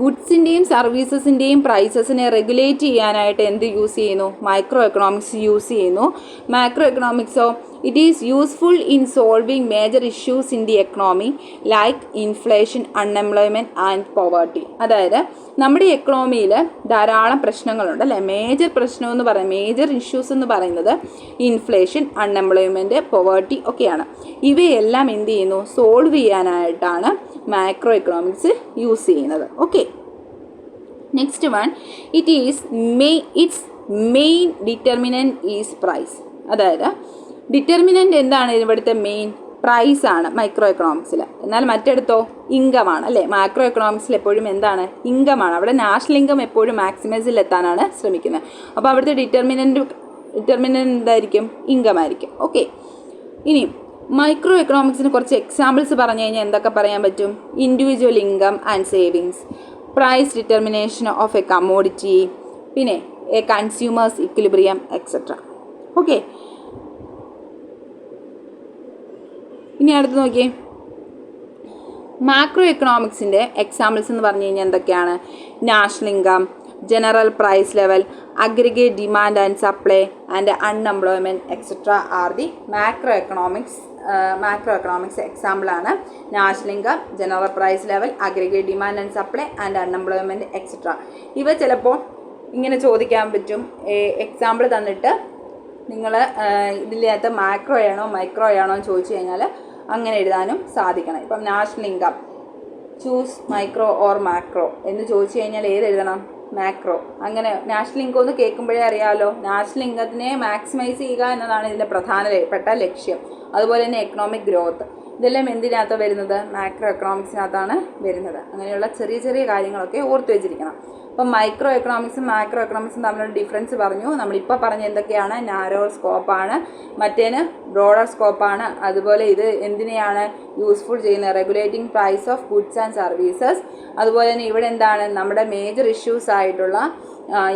ഗുഡ്സിൻ്റെയും സർവീസസിൻ്റെയും പ്രൈസസിനെ റെഗുലേറ്റ് ചെയ്യാനായിട്ട് എന്ത് യൂസ് ചെയ്യുന്നു? മൈക്രോ എക്കണോമിക്സ് യൂസ് ചെയ്യുന്നു. മാക്രോ എക്കണോമിക്സോ it is useful in solving major issues in the economy like inflation, unemployment and poverty. അതായത് നമ്മുടെ എക്കണോമിയിൽ ധാരാളം പ്രശ്നങ്ങളുണ്ട് അല്ലേ. മേജർ പ്രശ്നമെന്ന് പറയുന്നത്, മേജർ ഇഷ്യൂസ് എന്ന് പറയുന്നത് ഇൻഫ്ലേഷൻ, അൺഎംപ്ലോയ്മെൻറ്റ്, പോവർട്ടി ഒക്കെയാണ്. ഇവയെല്ലാം എന്ത് ചെയ്യുന്നു? സോൾവ് ചെയ്യാനായിട്ടാണ് മാക്രോ എക്കണോമിക്സ് യൂസ് ചെയ്യുന്നത്. Okay, next one, it's main determinant is price. അതായത് ഡിറ്റർമിനൻറ്റ് എന്താണ്? ഇവിടുത്തെ മെയിൻ പ്രൈസ് ആണ് മൈക്രോ എക്കണോമിക്സിൽ. എന്നാൽ മറ്റെടുത്തോ ഇൻകമാണ് അല്ലേ. മാക്രോ എക്കണോമിക്സിൽ എപ്പോഴും എന്താണ്? ഇൻകമാണ്. അവിടെ നാഷണൽ ഇൻകം എപ്പോഴും മാക്സിമൈസിൽ എത്താനാണ് ശ്രമിക്കുന്നത്. അപ്പോൾ അവിടുത്തെ ഡിറ്റർമിനൻറ്റ് എന്തായിരിക്കും? ഇൻകം ആയിരിക്കും. ഓക്കെ, ഇനി മൈക്രോ എക്കണോമിക്സിന് കുറച്ച് എക്സാമ്പിൾസ് പറഞ്ഞു കഴിഞ്ഞാൽ എന്തൊക്കെ പറയാൻ പറ്റും? Individual income and savings, price determination of a commodity, പിന്നെ a consumers equilibrium etcetera. Okay, ഇനി അടുത്ത് നോക്കിയേ. മാക്രോ എക്കണോമിക്സിൻ്റെ എക്സാമ്പിൾസ് എന്ന് പറഞ്ഞു കഴിഞ്ഞാൽ എന്തൊക്കെയാണ്? National income, general price level, aggregate demand and supply and unemployment etcetera are the macro economics എക്സാമ്പിളാണ്. National income, general price level, aggregate demand and supply and unemployment etcetera. ഇവ ചിലപ്പോൾ ഇങ്ങനെ ചോദിക്കാൻ പറ്റും. എക്സാമ്പിൾ തന്നിട്ട് നിങ്ങൾ ഇതിനകത്ത് മാക്രോയാണോ മൈക്രോയാണോ എന്ന് ചോദിച്ചു കഴിഞ്ഞാൽ അങ്ങനെ എഴുതാനും സാധിക്കണം. ഇപ്പം national income choose micro or macro എന്ന് ചോദിച്ചു കഴിഞ്ഞാൽ ഏത് എഴുതണം? മാക്രോ. അങ്ങനെ നാഷണൽ ഇൻകം ഒന്ന് കേൾക്കുമ്പോഴേ അറിയാമല്ലോ, നാഷണൽ ഇൻകത്തിനെ മാക്സിമൈസ് ചെയ്യുക എന്നതാണ് ഇതിൻ്റെ പ്രധാനപ്പെട്ട ലക്ഷ്യം. അതുപോലെ തന്നെ എക്കണോമിക് ഗ്രോത്ത്, ഇതെല്ലാം എന്തിനകത്താണ് വരുന്നത്? മാക്രോ എക്കണോമിക്സിനകത്താണ് വരുന്നത്. അങ്ങനെയുള്ള ചെറിയ ചെറിയ കാര്യങ്ങളൊക്കെ ഓർത്ത് വെച്ചിരിക്കണം. അപ്പം മൈക്രോ എക്കണോമിക്സും മാക്രോ എക്കണോമിക്സും തമ്മിലുള്ള ഡിഫറൻസ് പറഞ്ഞു. നമ്മളിപ്പോൾ പറഞ്ഞ എന്തൊക്കെയാണ്? നാരോ സ്കോപ്പാണ്, മറ്റേന് ബ്രോഡർ സ്കോപ്പാണ്. അതുപോലെ ഇത് എന്തിനെയാണ് യൂസ്ഫുൾ ചെയ്യുന്നത്? Regulating price of goods and services. അതുപോലെ തന്നെ ഇവിടെ എന്താണ് നമ്മുടെ മേജർ ഇഷ്യൂസ് ആയിട്ടുള്ള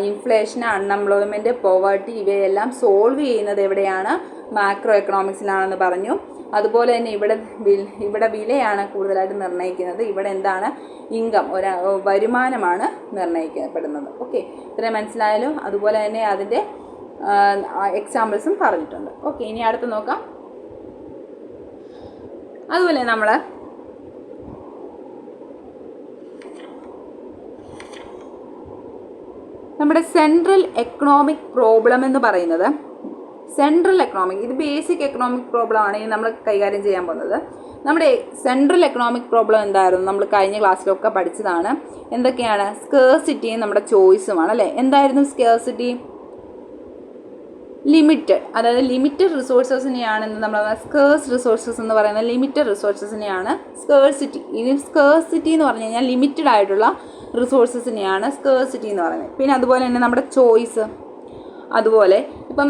ഇൻഫ്ലേഷൻ, അൺഎംപ്ലോയ്മെൻറ്റ്, പോവർട്ടി ഇവയെല്ലാം സോൾവ് ചെയ്യുന്നത് എവിടെയാണ്? മാക്രോ എക്കണോമിക്സിലാണെന്ന് പറഞ്ഞു. അതുപോലെ തന്നെ ഇവിടെ വിലയാണ് കൂടുതലായിട്ട് നിർണ്ണയിക്കുന്നത്. ഇവിടെ എന്താണ്? ഇൻകം, വരുമാനമാണ് നിർണ്ണയിക്കപ്പെടുന്നത്. ഓക്കെ, ഇത്രയും മനസ്സിലായാലും. അതുപോലെ തന്നെ അതിൻ്റെ എക്സാമ്പിൾസും പറഞ്ഞിട്ടുണ്ട്. ഓക്കെ, ഇനി അടുത്ത് നോക്കാം. അതുപോലെ നമ്മൾ നമ്മുടെ സെൻട്രൽ എക്കണോമിക് പ്രോബ്ലം എന്ന് പറയുന്നത്, സെൻട്രൽ എക്കണോമിക്, ഇത് ബേസിക് എക്കണോമിക് പ്രോബ്ലം ആണ് ഇനി നമ്മൾ കൈകാര്യം ചെയ്യാൻ പോകുന്നത്. നമ്മുടെ സെൻട്രൽ എക്കണോമിക് പ്രോബ്ലം എന്തായിരുന്നു? നമ്മൾ കഴിഞ്ഞ ക്ലാസ്സിലൊക്കെ പഠിച്ചതാണ്. എന്തൊക്കെയാണ്? സ്കേഴ്സിറ്റിയും നമ്മുടെ ചോയ്സുമാണ് അല്ലേ? എന്തായിരുന്നു സ്കേഴ്സിറ്റി? ലിമിറ്റഡ്, അതായത് ലിമിറ്റഡ് റിസോഴ്സസിനെയാണ് നമ്മൾ സ്കേഴ്സ് റിസോഴ്സസ് എന്ന് പറയുന്നത്. ലിമിറ്റഡ് റിസോഴ്സസിനെയാണ് സ്കേഴ്സിറ്റി. ഇനി സ്കേഴ്സിറ്റി എന്ന് പറഞ്ഞു കഴിഞ്ഞാൽ ലിമിറ്റഡ് ആയിട്ടുള്ള റിസോഴ്സസിനെയാണ് സ്കേഴ്സിറ്റി എന്ന് പറയുന്നത്. പിന്നെ അതുപോലെ തന്നെ നമ്മുടെ ചോയ്സ്, അതുപോലെ ഇപ്പം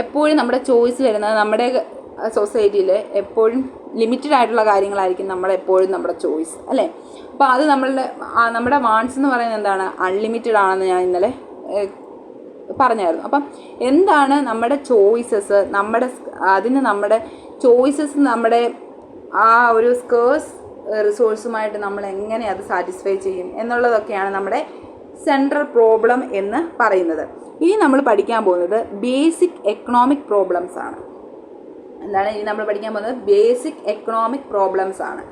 എപ്പോഴും നമ്മുടെ ചോയ്സ് വരുന്നത് നമ്മുടെ സൊസൈറ്റിയിൽ എപ്പോഴും ലിമിറ്റഡ് ആയിട്ടുള്ള കാര്യങ്ങളായിരിക്കും നമ്മളെപ്പോഴും നമ്മുടെ ചോയ്സ് അല്ലേ? അപ്പോൾ അത് നമ്മുടെ വാണ്ട്സ് എന്ന് പറയുന്നത് എന്താണ്? അൺലിമിറ്റഡ് ആണെന്ന് ഞാൻ ഇന്നലെ പറഞ്ഞായിരുന്നു. അപ്പം എന്താണ് നമ്മുടെ ചോയ്സസ്? നമ്മുടെ ചോയ്സസ് നമ്മുടെ ആ ഒരു സ്കേഴ്സ് റിസോഴ്സുമായിട്ട് നമ്മൾ എങ്ങനെ അത് സാറ്റിസ്ഫൈ ചെയ്യും എന്നുള്ളതൊക്കെയാണ് നമ്മുടെ സെൻട്രൽ പ്രോബ്ലം എന്ന് പറയുന്നത്. ഇനി നമ്മൾ പഠിക്കാൻ പോകുന്നത് ബേസിക് എക്കണോമിക് പ്രോബ്ലംസ് ആണ്. എന്താണ് ഇനി നമ്മൾ പഠിക്കാൻ പോകുന്നത്? ബേസിക് എക്കണോമിക് പ്രോബ്ലംസ് ആണ്.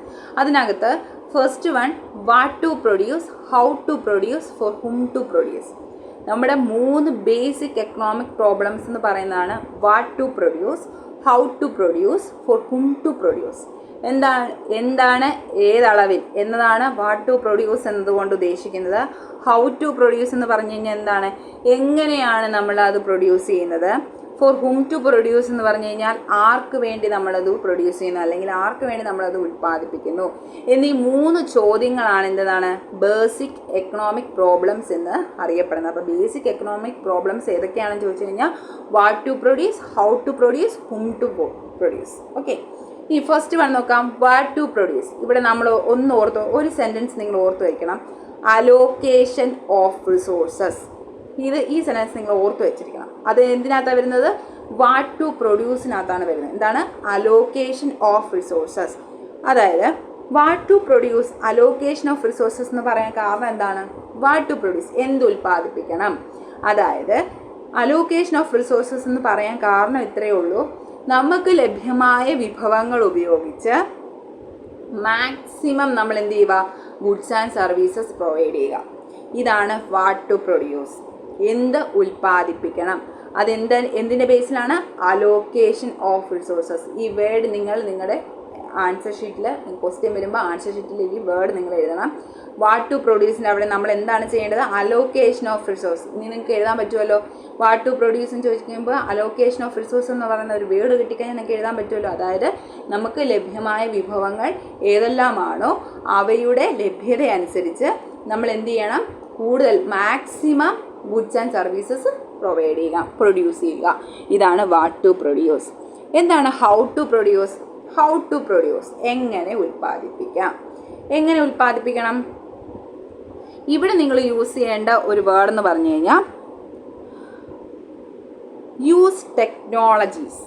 അതിനകത്ത് first one, what to produce, how to produce, for whom to produce. നമ്മുടെ 3 ബേസിക് എക്കണോമിക് പ്രോബ്ലംസ് എന്ന് പറയുന്നതാണ് what to produce, how to produce, for whom to produce. എന്താണ് ഏതളവിൽ എന്നതാണ് വാട്ട് ടു പ്രൊഡ്യൂസ് എന്നതുകൊണ്ട് ഉദ്ദേശിക്കുന്നത്. ഹൗ ടു പ്രൊഡ്യൂസ് എന്ന് പറഞ്ഞു കഴിഞ്ഞാൽ എന്താണ്? എങ്ങനെയാണ് നമ്മൾ അത് പ്രൊഡ്യൂസ് ചെയ്യുന്നത്. ഫോർ ഹും ടു പ്രൊഡ്യൂസ് എന്ന് പറഞ്ഞു കഴിഞ്ഞാൽ ആർക്ക് വേണ്ടി നമ്മളത് പ്രൊഡ്യൂസ് ചെയ്യുന്നു, അല്ലെങ്കിൽ ആർക്ക് വേണ്ടി നമ്മളത് ഉൽപ്പാദിപ്പിക്കുന്നു എന്നീ 3 ചോദ്യങ്ങളാണ് എന്താണ് ബേസിക് എക്കണോമിക് പ്രോബ്ലംസ് എന്ന് അറിയപ്പെടുന്നത്. അപ്പോൾ ബേസിക് എക്കണോമിക് പ്രോബ്ലംസ് ഏതൊക്കെയാണെന്ന് ചോദിച്ചു കഴിഞ്ഞാൽ what to produce, how to produce, whom to produce. Okay, ഈ ഫസ്റ്റ് വൺ നോക്കാം. What to produce. ഇവിടെ നമ്മൾ ഒരു സെൻറ്റൻസ് നിങ്ങൾ ഓർത്ത് വയ്ക്കണം. Allocation of resources. ഈ സെൻറ്റൻസ് നിങ്ങൾ ഓർത്ത് വെച്ചിരിക്കണം. അത് എന്തിനകത്താണ് വരുന്നത്? വാട്ട് ടു പ്രൊഡ്യൂസിനകത്താണ് വരുന്നത്. എന്താണ്? Allocation of resources. അതായത് what to produce, allocation of resources എന്ന് പറയാൻ കാരണം എന്താണ്? വാട്ട് ടു പ്രൊഡ്യൂസ്, എന്ത് ഉൽപ്പാദിപ്പിക്കണം. അതായത് അലോക്കേഷൻ ഓഫ് റിസോഴ്സസ് എന്ന് പറയാൻ കാരണം ഇത്രയേ ഉള്ളൂ. നമുക്ക് ലഭ്യമായ വിഭവങ്ങൾ ഉപയോഗിച്ച് മാക്സിമം നമ്മൾ എന്ത് ചെയ്യുക? ഗുഡ്സ് ആൻഡ് സർവീസസ് പ്രൊവൈഡ് ചെയ്യുക. ഇതാണ് വാട്ട് ടു പ്രൊഡ്യൂസ്. എന്ത് ഉൽപ്പാദിപ്പിക്കണം. എന്തിൻ്റെ ബേസിലാണ്? Allocation of resources. ഈ വേർഡ് നിങ്ങളുടെ ആൻസർ ഷീറ്റിൽ ക്വസ്റ്റ്യൻ വരുമ്പോൾ ആൻസർ ഷീറ്റിൽ ഈ വേർഡ് നിങ്ങൾ എഴുതണം. വാട്ട് ടു പ്രൊഡ്യൂസിൻ്റെ അവിടെ നമ്മൾ എന്താണ് ചെയ്യേണ്ടത്? Allocation of resource. ഇനി നിങ്ങൾക്ക് എഴുതാൻ പറ്റുമല്ലോ. വാട്ട് ടു പ്രൊഡ്യൂസ് എന്ന് ചോദിക്കുമ്പോൾ അലോക്കേഷൻ ഓഫ് റിസോഴ്സ് എന്ന് പറയുന്ന ഒരു വേർഡ് കിട്ടിക്കഴിഞ്ഞാൽ നിങ്ങൾക്ക് എഴുതാൻ പറ്റുമല്ലോ. അതായത് നമുക്ക് ലഭ്യമായ വിഭവങ്ങൾ ഏതെല്ലാമാണോ അവയുടെ ലഭ്യത അനുസരിച്ച് നമ്മൾ എന്ത് ചെയ്യണം? കൂടുതൽ maximum goods and services produce ചെയ്യുക. ഇതാണ് വാട്ട് ടു പ്രൊഡ്യൂസ്. എന്താണ് how to produce? How to produce, എങ്ങനെ ഉൽപ്പാദിപ്പിക്കാം. എങ്ങനെ ഉൽപ്പാദിപ്പിക്കണം? ഇവിടെ നിങ്ങൾ യൂസ് ചെയ്യേണ്ട ഒരു വേർഡ് എന്ന് പറഞ്ഞു കഴിഞ്ഞാൽ യൂസ് ടെക്നോളജീസ്.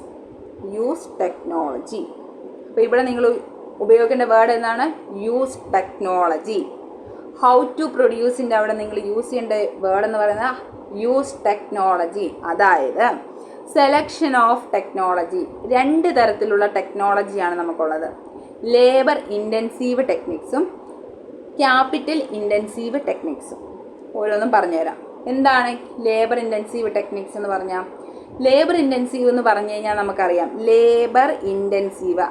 Use technology. അപ്പോൾ ഇവിടെ നിങ്ങൾ ഉപയോഗിക്കേണ്ട വേർഡ് എന്താണ്? Use technology. ഹൗ ടു പ്രൊഡ്യൂസിൻ്റെ അവിടെ നിങ്ങൾ യൂസ് ചെയ്യേണ്ട വേർഡ് എന്ന് പറയുന്നത് യൂസ് ടെക്നോളജി. അതായത് സെലക്ഷൻ ഓഫ് ടെക്നോളജി. 2 തരത്തിലുള്ള ടെക്നോളജിയാണ് നമുക്കുള്ളത്. ലേബർ ഇൻറ്റൻസീവ് ടെക്നിക്സും ക്യാപിറ്റൽ ഇൻറ്റൻസീവ് ടെക്നിക്സും. ഓരോന്നും പറഞ്ഞുതരാം. എന്താണ് ലേബർ ഇൻറ്റൻസീവ് ടെക്നിക്സ് എന്ന് പറഞ്ഞാൽ? ലേബർ ഇൻറ്റൻസീവ് എന്ന് പറഞ്ഞു കഴിഞ്ഞാൽ നമുക്കറിയാം, ലേബർ ഇൻറ്റൻസീവ്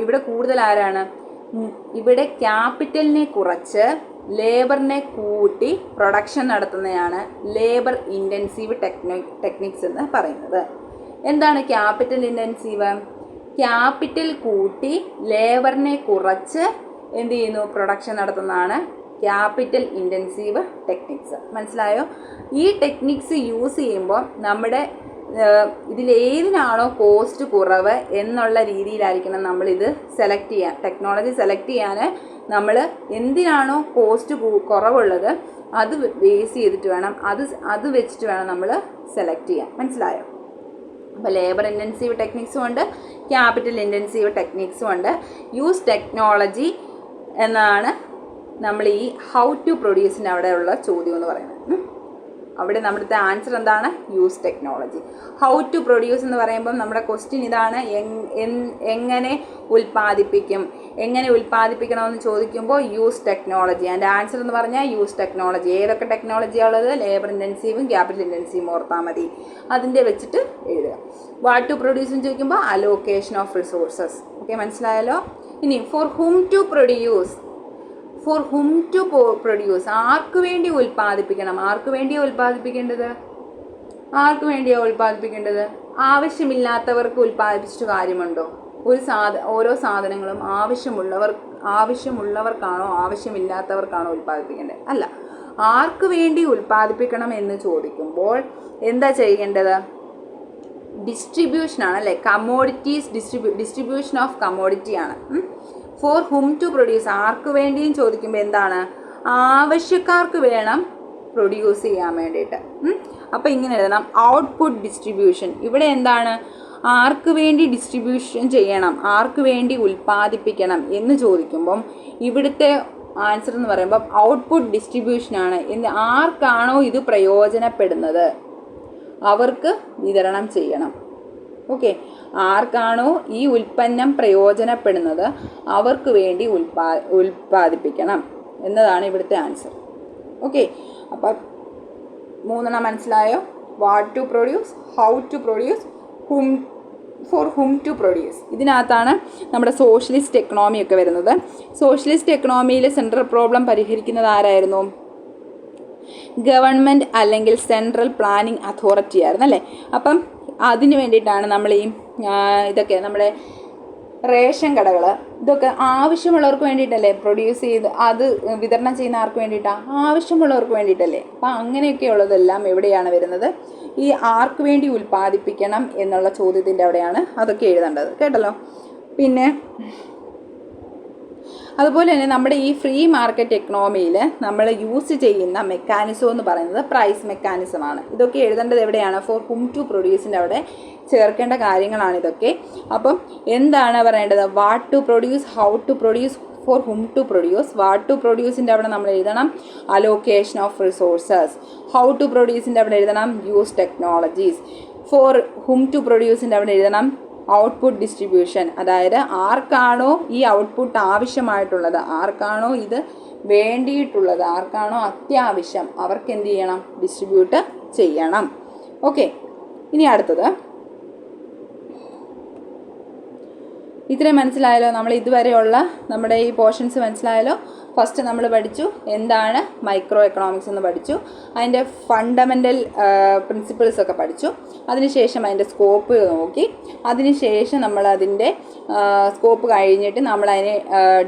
ഇവിടെ കൂടുതൽ ആരാണ്? ഇവിടെ ക്യാപിറ്റലിനെ കുറച്ച് ലേബറിനെ കൂട്ടി പ്രൊഡക്ഷൻ നടത്തുന്നതാണ് ലേബർ ഇൻറ്റൻസീവ് ടെക്നിക്സ് എന്ന് പറയുന്നത്. എന്താണ് ക്യാപിറ്റൽ ഇൻറ്റൻസീവ്? ക്യാപിറ്റൽ കൂട്ടി ലേബറിനെ കുറച്ച് എന്ത് ചെയ്യുന്നു? പ്രൊഡക്ഷൻ നടത്തുന്നതാണ് ക്യാപിറ്റൽ ഇൻറ്റൻസീവ് ടെക്നിക്സ്. മനസ്സിലായോ? ഈ ടെക്നിക്സ് യൂസ് ചെയ്യുമ്പോൾ നമ്മുടെ ഇതിലേതിനാണോ കോസ്റ്റ് കുറവ് എന്നുള്ള രീതിയിലായിരിക്കണം നമ്മളിത് സെലക്ട് ചെയ്യാൻ. ടെക്നോളജി സെലക്ട് ചെയ്യാൻ നമ്മൾ എന്തിനാണോ കോസ്റ്റ് കുറവുള്ളത് അത് ബേസ് ചെയ്തിട്ട് വേണം, അത് വെച്ചിട്ട് വേണം നമ്മൾ സെലക്ട് ചെയ്യാൻ. മനസ്സിലായോ? അപ്പോൾ ലേബർ ഇൻറ്റൻസീവ് ടെക്നിക്സും ഉണ്ട്, ക്യാപിറ്റൽ ഇൻറ്റൻസീവ് ടെക്നിക്സും ഉണ്ട്. യൂസ് ടെക്നോളജി എന്നാണ് നമ്മൾ ഈ ഹൗ ടു പ്രൊഡ്യൂസിന് അവിടെയുള്ള ചോദ്യം എന്ന് പറയുന്നത്. അവിടെ നമ്മുടെ ആൻസർ എന്താണ്? Use technology. How to produce എന്ന് പറയുമ്പം നമ്മുടെ ക്വസ്റ്റ്യൻ ഇതാണ്, എങ്ങനെ ഉൽപ്പാദിപ്പിക്കും, എങ്ങനെ ഉൽപ്പാദിപ്പിക്കണമെന്ന് ചോദിക്കുമ്പോൾ യൂസ് ടെക്നോളജി. അതിൻ്റെ ആൻസർ എന്ന് പറഞ്ഞാൽ യൂസ് ടെക്നോളജി. ഏതൊക്കെ ടെക്നോളജിയാണ് ഉള്ളത്? ലേബർ ഇൻറ്റൻസീവും ക്യാപിറ്റൽ ഇൻറ്റൻസീവും ഓർത്താൽ മതി. അതിൻ്റെ വെച്ചിട്ട് എഴുതുക. വാട്ട് ടു പ്രൊഡ്യൂസ് എന്ന് ചോദിക്കുമ്പോൾ അലോക്കേഷൻ ഓഫ് റിസോഴ്സസ്. ഓക്കെ, മനസ്സിലായല്ലോ? ഇനി for whom to produce. For whom to produce, ആർക്ക് വേണ്ടി ഉൽപ്പാദിപ്പിക്കണം? ആർക്ക് വേണ്ടിയാണ് ഉൽപ്പാദിപ്പിക്കേണ്ടത്? ആർക്ക് വേണ്ടിയാണ് ഉൽപ്പാദിപ്പിക്കേണ്ടത്? ആവശ്യമില്ലാത്തവർക്ക് ഉൽപ്പാദിപ്പിച്ചിട്ട് കാര്യമുണ്ടോ? ഓരോ സാധനങ്ങളും ആവശ്യമുള്ളവർക്കാണോ ആവശ്യമില്ലാത്തവർക്കാണോ ഉൽപ്പാദിപ്പിക്കേണ്ടത്? അല്ല. ആർക്ക് വേണ്ടി ഉൽപ്പാദിപ്പിക്കണം എന്ന് ചോദിക്കുമ്പോൾ എന്താ ചെയ്യേണ്ടത്? ഡിസ്ട്രിബ്യൂഷനാണ് അല്ലേ? കമ്മോഡിറ്റീസ് ഡിസ്ട്രിബ്യൂഷൻ ഓഫ് കമ്മോഡിറ്റിയാണ്. ഫോർ ഹും ടു പ്രൊഡ്യൂസ്, ആർക്ക് വേണ്ടിയും ചോദിക്കുമ്പോൾ എന്താണ്? ആവശ്യക്കാർക്ക് വേണം പ്രൊഡ്യൂസ് ചെയ്യാൻ വേണ്ടിയിട്ട്. അപ്പോൾ ഇങ്ങനെ എഴുതണം, ഔട്ട്പുട്ട് ഡിസ്ട്രിബ്യൂഷൻ. ഇവിടെ എന്താണ്? ആർക്ക് വേണ്ടി ഡിസ്ട്രിബ്യൂഷൻ ചെയ്യണം, ആർക്ക് വേണ്ടി ഉൽപ്പാദിപ്പിക്കണം എന്ന് ചോദിക്കുമ്പം ഇവിടുത്തെ ആൻസർ എന്ന് പറയുമ്പം ഔട്ട്പുട്ട് ഡിസ്ട്രിബ്യൂഷനാണ്. ആർക്കാണോ ഇത് പ്രയോജനപ്പെടുന്നത് അവർക്ക് വിതരണം ചെയ്യണം. ഓക്കെ, ആർക്കാണോ ഈ ഉൽപ്പന്നം പ്രയോജനപ്പെടുന്നത് അവർക്ക് വേണ്ടി ഉൽപ്പാദിപ്പിക്കണം എന്നതാണ് ഇവിടുത്തെ ആൻസർ. ഓക്കെ, അപ്പം 3 മനസ്സിലായോ? What to produce, how to produce, for whom to produce. ഇതിനകത്താണ് നമ്മുടെ സോഷ്യലിസ്റ്റ് എക്കണോമി ഒക്കെ വരുന്നത്. സോഷ്യലിസ്റ്റ് എക്കണോമിയിൽ സെൻട്രൽ പ്രോബ്ലം പരിഹരിക്കുന്നത് ആരായിരുന്നു? ഗവൺമെൻറ് അല്ലെങ്കിൽ സെൻട്രൽ പ്ലാനിംഗ് അതോറിറ്റി ആയിരുന്നു അല്ലേ? അപ്പം അതിന് വേണ്ടിയിട്ടാണ് നമ്മൾ ഇതൊക്കെ നമ്മുടെ റേഷൻ കടകൾ ഇതൊക്കെ ആവശ്യമുള്ളവർക്ക് വേണ്ടിയിട്ടല്ലേ പ്രൊഡ്യൂസ് ചെയ്ത് അത് വിതരണം ചെയ്യുന്ന ആർക്ക് വേണ്ടിയിട്ടാണ്? ആവശ്യമുള്ളവർക്ക് വേണ്ടിയിട്ടല്ലേ? അപ്പം അങ്ങനെയൊക്കെയുള്ളതെല്ലാം എവിടെയാണ് വരുന്നത്? ഈ ആർക്ക് വേണ്ടി ഉൽപ്പാദിപ്പിക്കണം എന്നുള്ള ചോദ്യത്തിൻ്റെ അവിടെയാണ് അതൊക്കെ എഴുതേണ്ടത്. കേട്ടല്ലോ? പിന്നെ അതുപോലെ തന്നെ നമ്മുടെ ഈ ഫ്രീ മാർക്കറ്റ് എക്കണോമിയിൽ നമ്മൾ യൂസ് ചെയ്യുന്ന മെക്കാനിസം എന്ന് പറയുന്നത് പ്രൈസ് മെക്കാനിസമാണ്. ഇതൊക്കെ എഴുതേണ്ടത് എവിടെയാണ്? ഫോർ ഹും ടു പ്രൊഡ്യൂസിൻ്റെ അവിടെ ചേർക്കേണ്ട കാര്യങ്ങളാണ് ഇതൊക്കെ. അപ്പം എന്താണ് പറയേണ്ടത്? What to produce, how to produce, for whom to produce. What to പ്രൊഡ്യൂസിൻ്റെ അവിടെ നമ്മൾ എഴുതണം allocation of resources. How to പ്രൊഡ്യൂസിൻ്റെ അവിടെ എഴുതണം use technologies. For whom to പ്രൊഡ്യൂസിൻ്റെ അവിടെ എഴുതണം ഔട്ട്പുട്ട് ഡിസ്ട്രിബ്യൂഷൻ. അതായത് ആർക്കാണോ ഈ ഔട്ട്പുട്ട് ആവശ്യമായിട്ടുള്ളത്, ആർക്കാണോ ഇത് വേണ്ടിയിട്ടുള്ളത്, ആർക്കാണോ അത്യാവശ്യം അവർക്ക് എന്ത് ചെയ്യണം? ഡിസ്ട്രിബ്യൂട്ട് ചെയ്യണം. ഓക്കെ, ഇനി അടുത്തത് ഇത്രയും മനസ്സിലായല്ലോ? നമ്മൾ ഇതുവരെയുള്ള നമ്മുടെ ഈ പോർഷൻസ് മനസ്സിലായല്ലോ? ഫസ്റ്റ് നമ്മൾ പഠിച്ചു എന്താണ് മൈക്രോ എക്കണോമിക്സ് എന്ന് പഠിച്ചു, അതിൻ്റെ ഫണ്ടമെൻ്റൽ പ്രിൻസിപ്പിൾസ് ഒക്കെ പഠിച്ചു. അതിനുശേഷം അതിൻ്റെ സ്കോപ്പ് നോക്കി. അതിനുശേഷം നമ്മൾ അതിൻ്റെ സ്കോപ്പ് കഴിഞ്ഞിട്ട് നമ്മളതിനെ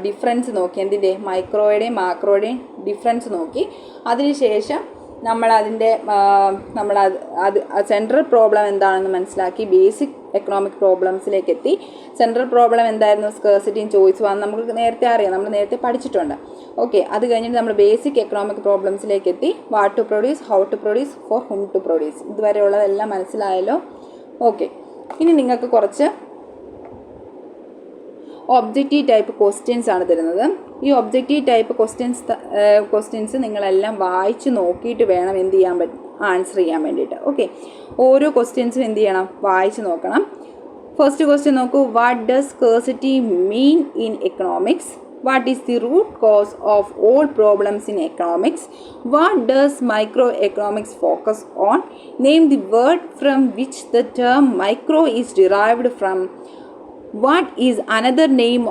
ഡിഫറൻസ് നോക്കി. എന്തിൻ്റെ? മൈക്രോയുടെയും മാക്രോയുടെയും ഡിഫറൻസ് നോക്കി. അതിനുശേഷം നമ്മളതിൻ്റെ അത് സെൻട്രൽ പ്രോബ്ലം എന്താണെന്ന് മനസ്സിലാക്കി ബേസിക് എക്കണോമിക് പ്രോബ്ലംസിലേക്ക് എത്തി. സെൻട്രൽ പ്രോബ്ലം എന്തായിരുന്നു? സ്കേഴ്സിറ്റിയും ചോയ്സും ആണ്. നമുക്ക് നേരത്തെ അറിയാം, നമ്മൾ നേരത്തെ പഠിച്ചിട്ടുണ്ട്. ഓക്കെ, അത് കഴിഞ്ഞിട്ട് നമ്മൾ ബേസിക് എക്കണോമിക് പ്രോബ്ലംസിലേക്ക് എത്തി. What to produce, how to produce, for whom to produce. ഇതുവരെയുള്ളതെല്ലാം മനസ്സിലായല്ലോ? ഓക്കെ, ഇനി നിങ്ങൾക്ക് കുറച്ച് ഒബ്ജക്റ്റീവ് ടൈപ്പ് ക്വസ്റ്റ്യൻസ് ആണ് തരുന്നത്. ഈ ഒബ്ജക്റ്റീവ് ടൈപ്പ് ക്വസ്റ്റ്യൻസ് നിങ്ങളെല്ലാം വായിച്ച് നോക്കിയിട്ട് വേണം എന്ത് ചെയ്യാൻ ആൻസർ ചെയ്യാൻ വേണ്ടിയിട്ട്. ഓക്കെ, ഓരോ ക്വസ്റ്റ്യൻസും എന്ത് ചെയ്യണം? വായിച്ച് നോക്കണം. ഫസ്റ്റ് ക്വസ്റ്റ്യൻ നോക്കൂ. What does scarcity mean in economics? What is the root cause of all problems in economics? What does microeconomics focus on? Name the word from which the term micro is derived from. What is another name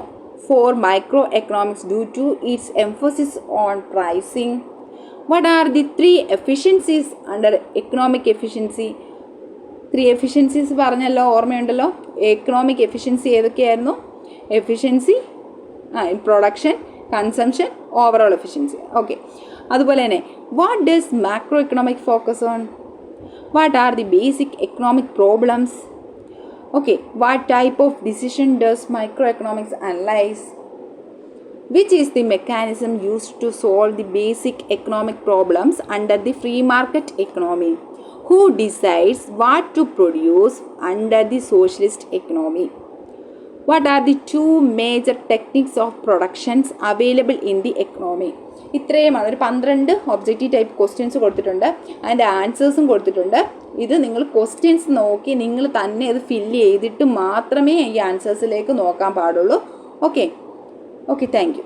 for microeconomics due to its emphasis on pricing? What are the three efficiencies under economic efficiency? 3 efficiencies പറഞ്ഞല്ലോ, ഓർമ്മയുണ്ടല്ലോ. Economic efficiency ഏതൊക്കെയായിരുന്നു? Efficiency in production, consumption, overall efficiency. Okay. അതുപോലെ തന്നെ what does macro economic focus on? What are the basic economic problems? Okay. What type of decision does micro economics analyse? Which is the mechanism used to solve the basic economic problems under the free market economy? Who decides what to produce under the socialist economy? What are the two major techniques of productions available in the economy? ഇത്രയുമാണ്. ഒരു 12 objective type questions കൊടുത്തിട്ടുണ്ട്, അതിൻ്റെ ആൻസേഴ്സും കൊടുത്തിട്ടുണ്ട്. ഇത് നിങ്ങൾ questions നോക്കി നിങ്ങൾ തന്നെ ഇത് ഫില്ല് ചെയ്തിട്ട് മാത്രമേ ഈ ആൻസേഴ്സിലേക്ക് നോക്കാൻ പാടുള്ളൂ. Okay, thank you.